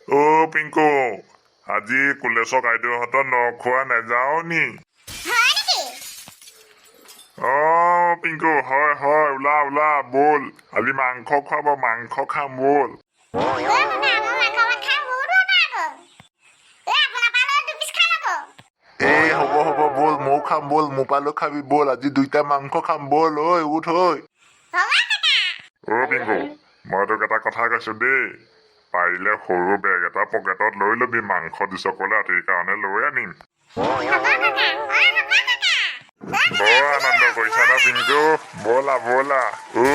পিংকু আজি কুলেশক আইদেউহঁতৰ নখোৱা নাযাও নি পিংকু হয় হয় ওলা ওলা বল আজি মাংস খুৱাব মাংস খাম বল এই হ'ব হ'ব বল ময়ো খাম বল মোপালো খাবি বল আজি দুইটা মাংস খাম বল ঐ উঠ ঐ পিংকু মই তোক এটা কথা কৈছো দেই পাৰিলে সৰু বেগ এটা পকেটত লৈ লবি মাংস দুচকলে ৰাতিৰ কাৰণে লৈ আনিম বৰ আনন্দ কৰিছা ন পিংকু ব'লা ব'লা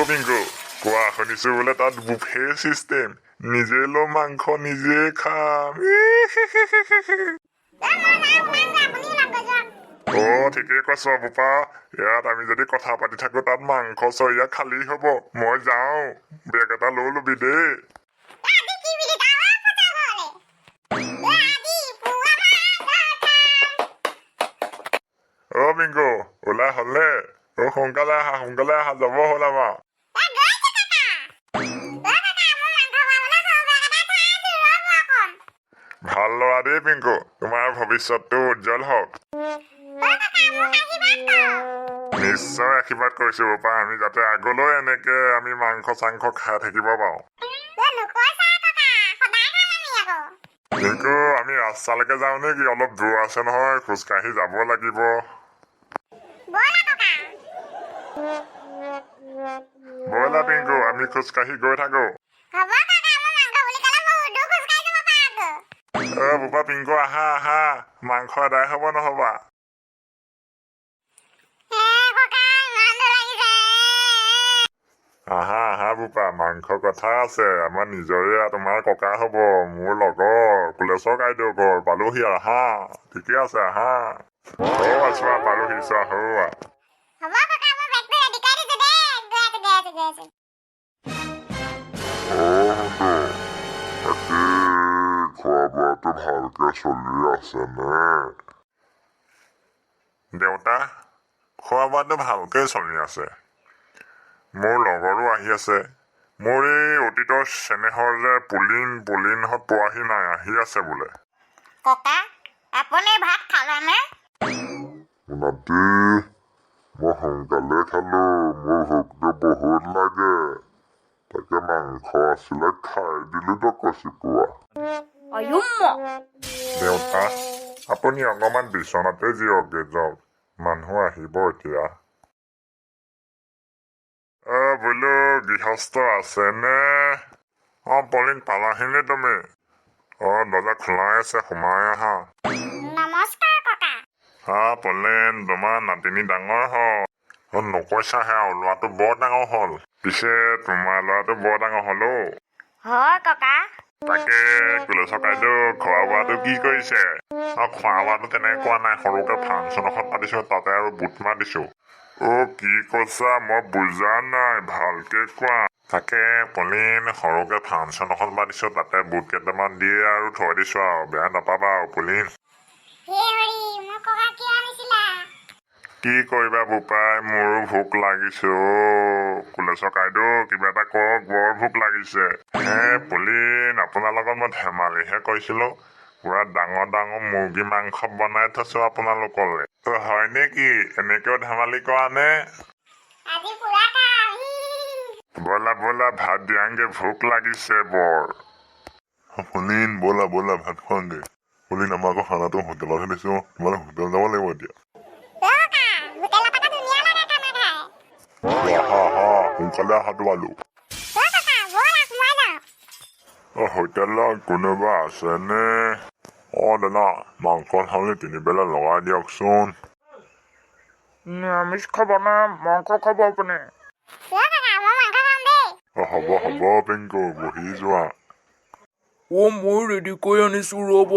পিংকু কোৱা শুনিছো বোলে তাত বুফে চিষ্টেম নিজে ল মাংস নিজে খাম ঠিকেই কৈছ বোপা ইয়াত আমি যদি কথা পাতি থাকো তাত মাংস চৰিয়া খালী হব মই যাওঁ বেগ এটা লৈ লবি দেই পিংকু ওলাই হলে সোনকালে আহা যাব হ'ল আমাৰ ভাল ল'ৰা দেই পিংকু তোমাৰ ভৱিষ্যতটো উজ্জ্বল হওক নিশ্চয় আশীৰ্বাদ কৰিছো বোপা আমি যাতে আগলৈ এনেকে আমি মাংস চাংস খাই থাকিব পাৰো পিংকু আমি ৰাস্তালৈকে যাওঁ নেকি অলপ দূৰ আছে নহয় খোজকাঢ়ি যাব লাগিব ব'লা পিংকু আমি খোজকাঢ়ি গৈ থাকো বোপা পিংকু আহা মাংস আদায় হব নহবা আহা বোপা মাংস কথা আছে আমাৰ নিজৰে তোমাৰ ককা হব মোৰ লগৰ কুলেশৰ আইদেউ ঘৰ পালোহি আহা ঠিকে আছে আহা আছো পালোহি চোৱা খোৱা বোৱাটো ভালকে চলি আছে নে দেউতা খোৱা বোৱাটো ভালকে চলি আছে মোৰ লগৰো আহি আছে মোৰ এই অতীতৰ চেনেহৰ যে পুলিনহঁত পোৱাহি নাই আহি আছে বোলে ককা আপুনি ভাত খালেনে নাতি মই সোনকালে খালো মোৰ ভোকটো বহুত লাগে তাকে মাংস আছিলে খাই দিলো তো কচিপুৱা দেউতা আপুনি অকমান বিচনাতে জিৰকে যাওক মানুহ আহিব এতিয়া বোলো গৃহস্থ আছে নে পলিন পালাহিনে তুমি দৰ্জা খোলাই আছে সোমাই আহা নমস্কাৰ ককা পলেন তোমাৰ নাতিনী ডাঙৰ হ'ল নকৈছাহে আৰু ল'ৰাটো বৰ ডাঙৰ হ'ল পিছে তোমাৰ ল'ৰাটো বৰ ডাঙৰ হ'ল হয় ককা তাকে কুলেশৰ আইদেউ খোৱা বোৱাটো কি কৰিছে খোৱা বোৱাটো তেনেকে কোৱা নাই সৰুকে ফাংচন এখন পাতিছো তাতে আৰু বুট মাৰ দিছো কি কৈছা মই বুজা নাই ভালকে কোৱা তাকে পলিন সৰুকে ফাংচন এখন পাতিছো তাতে বুট কেইটামান দিয়ে আৰু থৈ দিছো আৰু বেয়া নাপাবা আৰু পলিন কি কৰিবা বোপাই মোৰো ভোক লাগিছে কুলেশৰ আইদেউ কিবা এটা কওক বৰ ভোক লাগিছে পলিন আপোনাৰ লগত মই ধেমালিহে কৈছিলো পুৰা ডাঙৰ ডাঙৰ মুৰ্গী মাংস বনাই থৈছো আপোনালোকলে হয় নেকি এনেকেও ধেমালি কৰা নে ব'লা ব'লা ভাত দিয়াংগে ভোক লাগিছে বৰ পলিন ব'লা ভাত খোৱাংগে পলিন আমাৰ আকৌ খানাটো হোটেলতহে দিছো তোমালোক হোটেল যাব লাগিব এতিয়া সোনকালে অহাটো আলো হোটেলত কোনোবা আছেনে দাদা মাংস থালি 3 বেলা লগাই দিয়কচোন নিৰামিষ খাব নে মাংস খাব আপুনি হ'ব পিংকু বহি যোৱা মই ৰেডি কৰি আনিছো ৰ'ব